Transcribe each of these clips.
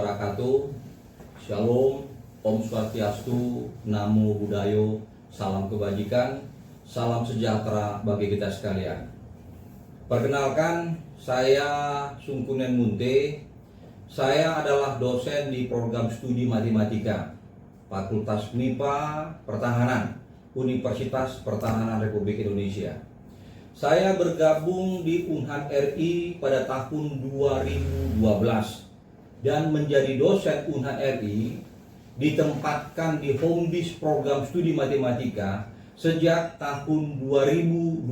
wabarakatuh. Shalom, Om Swastiastu, Namo Buddhaya, salam kebajikan, salam sejahtera bagi kita sekalian. Perkenalkan, saya Sungkunen Munte. Saya adalah dosen di program studi matematika Fakultas MIPA Pertahanan, Universitas Pertahanan Republik Indonesia. Saya bergabung di Unhad RI pada tahun 2012 dan menjadi dosen Unhad RI, ditempatkan di Home Base program studi matematika sejak tahun 2021.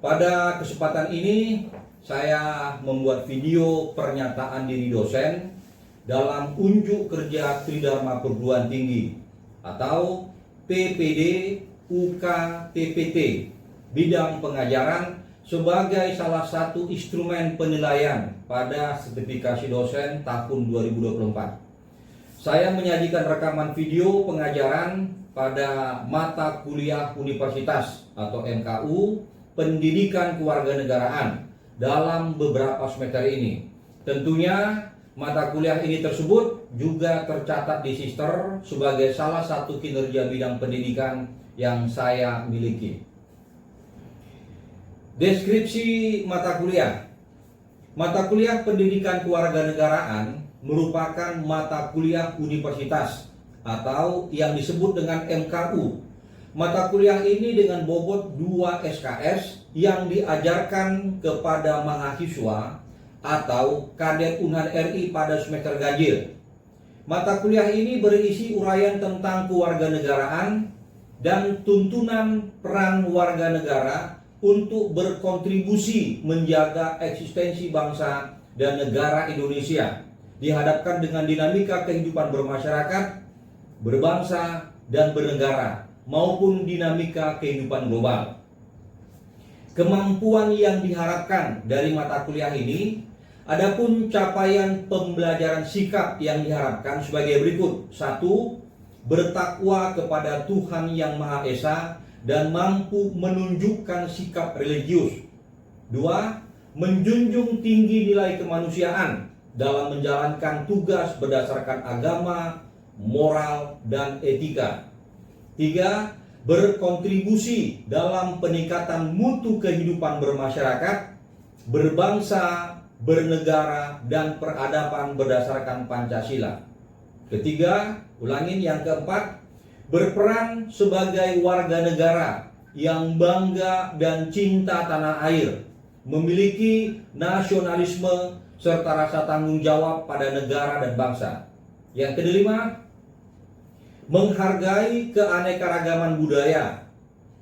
Pada kesempatan ini saya membuat video pernyataan diri dosen dalam unjuk kerja Tridharma Perguruan Tinggi atau PPD UK TPT bidang pengajaran sebagai salah satu instrumen penilaian pada sertifikasi dosen tahun 2024. Saya menyajikan rekaman video pengajaran pada mata kuliah universitas atau MKU Pendidikan Kewarganegaraan dalam beberapa semester ini. Tentunya mata kuliah ini tersebut juga tercatat di Sister sebagai salah satu kinerja bidang pendidikan yang saya miliki. Deskripsi mata kuliah. Mata kuliah Pendidikan Kewarganegaraan merupakan mata kuliah universitas atau yang disebut dengan MKU. Mata kuliah ini dengan bobot 2 SKS yang diajarkan kepada mahasiswa atau kadet Unhad RI pada semester ganjil. Mata kuliah ini berisi uraian tentang kewarganegaraan dan tuntunan peran warga negara untuk berkontribusi menjaga eksistensi bangsa dan negara Indonesia, dihadapkan dengan dinamika kehidupan bermasyarakat, berbangsa, dan bernegara, maupun dinamika kehidupan global. Kemampuan yang diharapkan dari mata kuliah ini, adapun capaian pembelajaran sikap yang diharapkan sebagai berikut. 1. Bertakwa kepada Tuhan Yang Maha Esa dan mampu menunjukkan sikap religius. 2. Menjunjung tinggi nilai kemanusiaan dalam menjalankan tugas berdasarkan agama, moral, dan etika. 3. Berkontribusi dalam peningkatan mutu kehidupan bermasyarakat, berbangsa, bernegara, dan peradaban berdasarkan Pancasila. Ketiga, ulangin yang keempat, berperan sebagai warga negara yang bangga dan cinta tanah air, memiliki nasionalisme serta rasa tanggung jawab pada negara dan bangsa. Yang kelima, menghargai keanekaragaman budaya,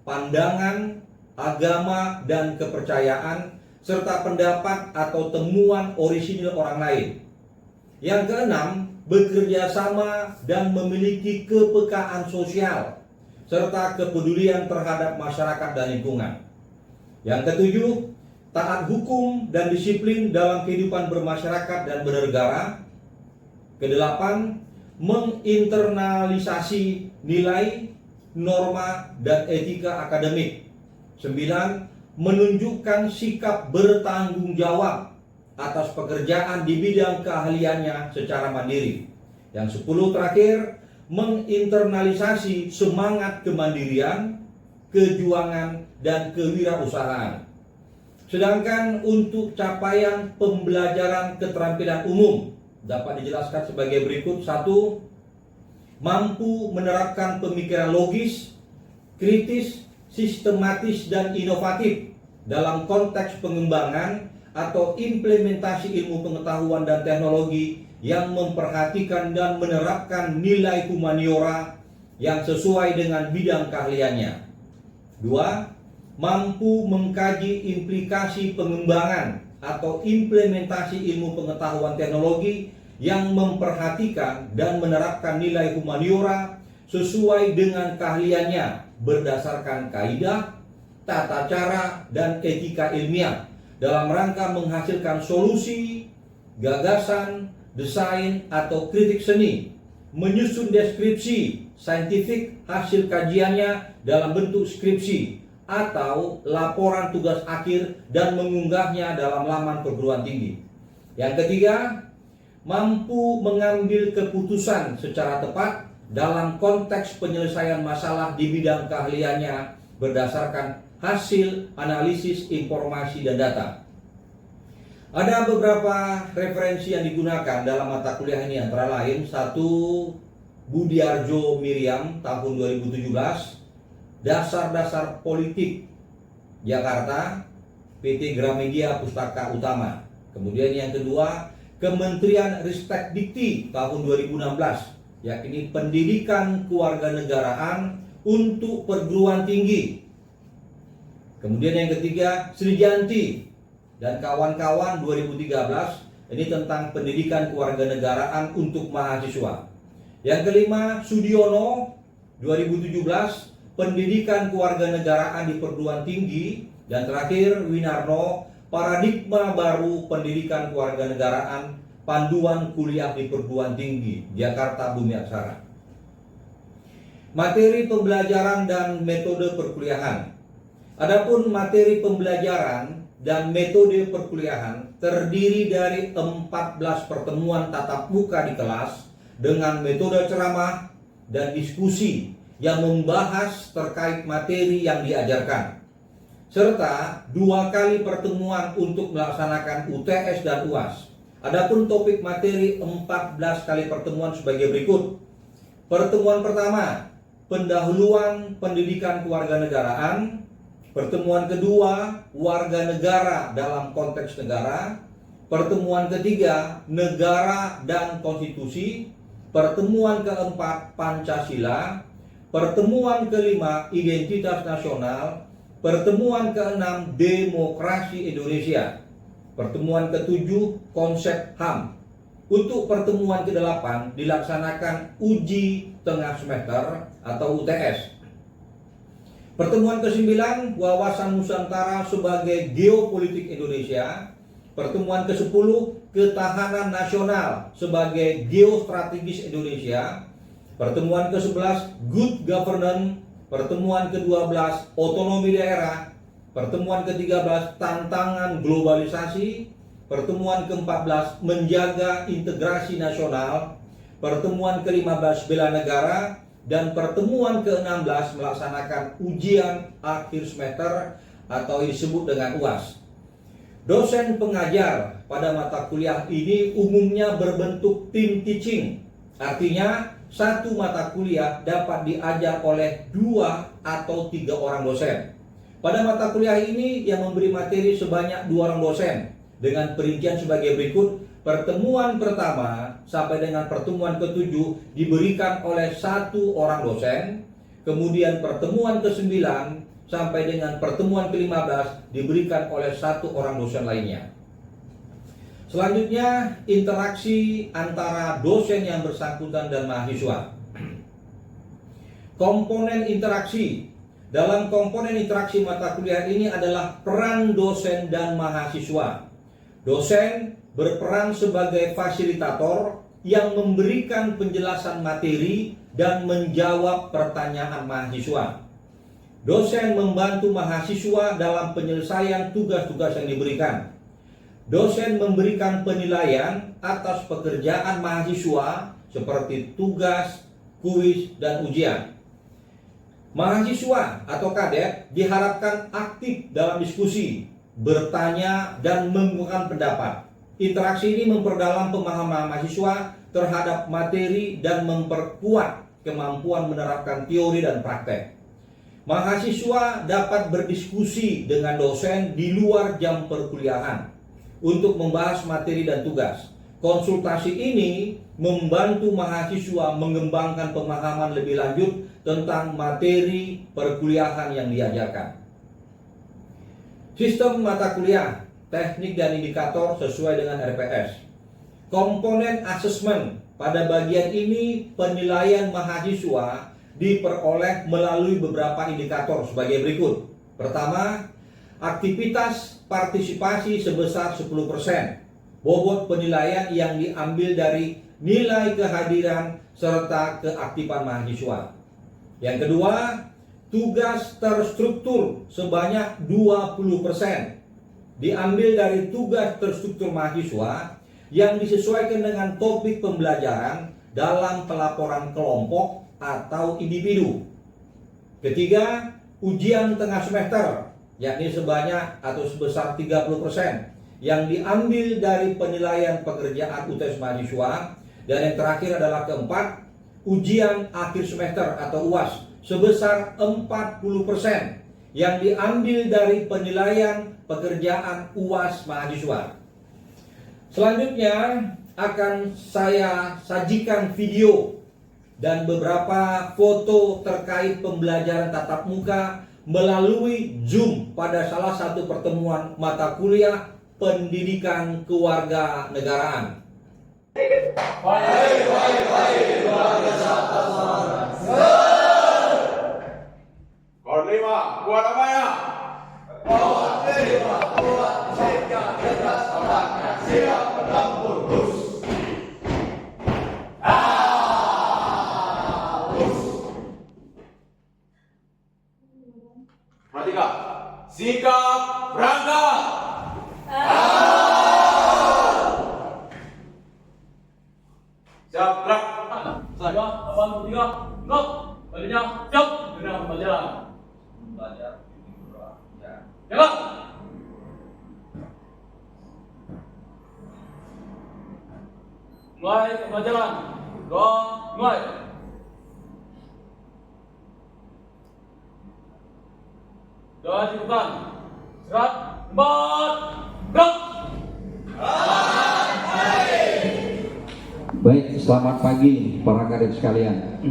pandangan, agama, dan kepercayaan, serta pendapat atau temuan orisinil orang lain. Yang keenam, bekerja sama dan memiliki kepekaan sosial, serta kepedulian terhadap masyarakat dan lingkungan. Yang ketujuh, taat hukum dan disiplin dalam kehidupan bermasyarakat dan bernegara. Kedelapan, menginternalisasi nilai, norma, dan etika akademik. 9. Menunjukkan sikap bertanggung jawab atas pekerjaan di bidang keahliannya secara mandiri. Yang 10 terakhir, menginternalisasi semangat kemandirian, kejuangan, dan kewirausahaan. Sedangkan untuk capaian pembelajaran keterampilan umum dapat dijelaskan sebagai berikut. 1. Mampu menerapkan pemikiran logis, kritis, sistematis, dan inovatif dalam konteks pengembangan atau implementasi ilmu pengetahuan dan teknologi yang memperhatikan dan menerapkan nilai humaniora yang sesuai dengan bidang keahliannya. 2. Mampu mengkaji implikasi pengembangan atau implementasi ilmu pengetahuan teknologi yang memperhatikan dan menerapkan nilai humaniora sesuai dengan keahliannya berdasarkan kaidah, tata cara, dan etika ilmiah dalam rangka menghasilkan solusi, gagasan, desain, atau kritik seni, menyusun deskripsi saintifik hasil kajiannya dalam bentuk skripsi atau laporan tugas akhir dan mengunggahnya dalam laman perguruan tinggi. Yang ketiga, mampu mengambil keputusan secara tepat dalam konteks penyelesaian masalah di bidang keahliannya berdasarkan hasil analisis informasi dan data. Ada beberapa referensi yang digunakan dalam mata kuliah ini, antara lain satu, Budiarjo Miriam tahun 2017, Dasar-dasar Politik Jakarta, PT Gramedia Pustaka Utama. Kemudian yang kedua, Kementerian Ristek Dikti tahun 2016, yakni Pendidikan Kewarganegaraan untuk Perguruan Tinggi. Kemudian yang ketiga, Srijanti dan kawan-kawan 2013, ini tentang pendidikan kewarganegaraan untuk mahasiswa. Yang kelima, Sudiono 2017, pendidikan kewarganegaraan di perguruan tinggi. Dan terakhir, Winarno, paradigma baru pendidikan kewarganegaraan, panduan kuliah di perguruan tinggi, Jakarta Bumi Aksara. Materi pembelajaran dan metode perkuliahan. Adapun materi pembelajaran dan metode perkuliahan terdiri dari 14 pertemuan tatap muka di kelas dengan metode ceramah dan diskusi yang membahas terkait materi yang diajarkan, serta 2 kali pertemuan untuk melaksanakan UTS dan UAS. Adapun topik materi 14 kali pertemuan sebagai berikut. Pertemuan pertama, pendahuluan pendidikan kewarganegaraan. Pertemuan kedua, warga negara dalam konteks negara. Pertemuan ketiga, negara dan konstitusi. Pertemuan keempat, Pancasila. Pertemuan kelima, identitas nasional. Pertemuan keenam, demokrasi Indonesia. Pertemuan ketujuh, konsep HAM. Untuk pertemuan ke-8 dilaksanakan uji tengah semester atau UTS. Pertemuan ke-9, wawasan Nusantara sebagai geopolitik Indonesia. Pertemuan ke-10, ketahanan nasional sebagai geostrategis Indonesia. Pertemuan ke-11, good governance. Pertemuan ke-12, otonomi daerah. Pertemuan ke-13, tantangan globalisasi. Pertemuan ke-14, menjaga integrasi nasional. Pertemuan ke-15, bela negara. Dan pertemuan ke-16 melaksanakan ujian akhir semester atau disebut dengan UAS. Dosen pengajar pada mata kuliah ini umumnya berbentuk tim teaching. Artinya satu mata kuliah dapat diajar oleh 2 atau 3 orang dosen. Pada mata kuliah ini yang memberi materi sebanyak 2 orang dosen dengan perincian sebagai berikut. Pertemuan pertama sampai dengan pertemuan ke-7 diberikan oleh 1 orang dosen. Kemudian pertemuan ke-9 sampai dengan pertemuan ke-15 diberikan oleh 1 orang dosen lainnya. Selanjutnya, interaksi antara dosen yang bersangkutan dan mahasiswa. Komponen interaksi. Dalam komponen interaksi mata kuliah ini adalah peran dosen dan mahasiswa. Dosen berperan sebagai fasilitator yang memberikan penjelasan materi dan menjawab pertanyaan mahasiswa. Dosen membantu mahasiswa dalam penyelesaian tugas-tugas yang diberikan. Dosen memberikan penilaian atas pekerjaan mahasiswa seperti tugas, kuis, dan ujian. Mahasiswa atau kadet diharapkan aktif dalam diskusi, bertanya, dan mengungkapkan pendapat. Interaksi ini memperdalam pemahaman mahasiswa terhadap materi dan memperkuat kemampuan menerapkan teori dan praktek. Mahasiswa dapat berdiskusi dengan dosen di luar jam perkuliahan untuk membahas materi dan tugas. Konsultasi ini membantu mahasiswa mengembangkan pemahaman lebih lanjut tentang materi perkuliahan yang diajarkan. Sistem mata kuliah, teknik dan indikator sesuai dengan RPS. Komponen asesmen. Pada bagian ini penilaian mahasiswa diperoleh melalui beberapa indikator sebagai berikut. Pertama, aktivitas partisipasi sebesar 10%. Bobot penilaian yang diambil dari nilai kehadiran serta keaktifan mahasiswa. Yang kedua, tugas terstruktur sebanyak 20%. Diambil dari tugas terstruktur mahasiswa yang disesuaikan dengan topik pembelajaran dalam pelaporan kelompok atau individu. Ketiga, ujian tengah semester, yakni sebanyak atau sebesar 30% yang diambil dari penilaian pekerjaan UTS mahasiswa. Dan yang terakhir adalah keempat, ujian akhir semester atau UAS sebesar 40% yang diambil dari penilaian pekerjaan UAS mahasiswa. Selanjutnya akan saya sajikan video dan beberapa foto terkait pembelajaran tatap muka melalui Zoom pada salah satu pertemuan mata kuliah pendidikan kewarganegaraan. Korlima, buat apa ya? Korlima, buat siap cerdas otaknya, siap menempur bus. Perhatikan, sikap berangkat. Siap gerak. 3, 83, enggak. Baliknya, siap. Gerak pembelajaran. Belajar ya. Jaga. Mulai pembelajaran. 2, mulai. Sudah cukupkan. Serat, 4, gerak. Baik, selamat pagi para kader sekalian.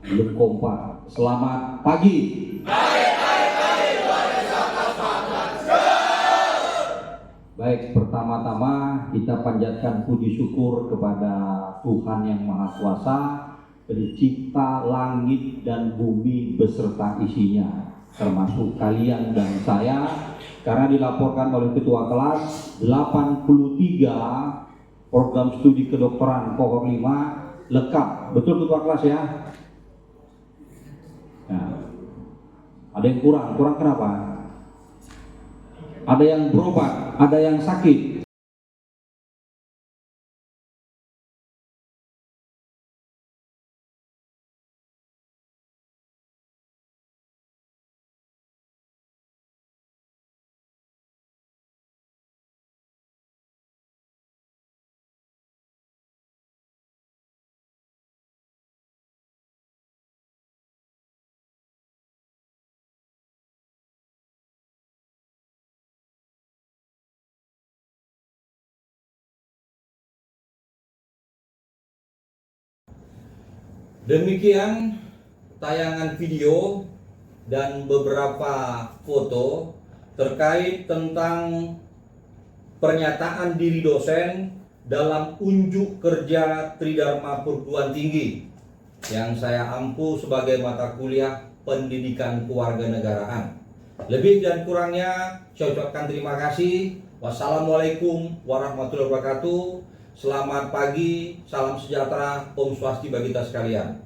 Belum kompak. Selamat pagi. Baik, pertama-tama kita panjatkan puji syukur kepada Tuhan yang Maha Kuasa, Pencipta langit dan bumi beserta isinya, termasuk kalian dan saya. Karena dilaporkan oleh ketua kelas 83 program studi kedokteran kohort 5 lengkap. Betul ketua kelas ya? Nah, ada yang kurang kenapa? Ada yang berobat, ada yang sakit. Demikian tayangan video dan beberapa foto terkait tentang pernyataan diri dosen dalam unjuk kerja Tridharma Perguruan Tinggi yang saya ampu sebagai mata kuliah pendidikan kewarganegaraan. Lebih dan kurangnya saya ucapkan terima kasih. Wassalamualaikum warahmatullahi wabarakatuh. Selamat pagi, salam sejahtera, Om Swastiastu bagi kita sekalian.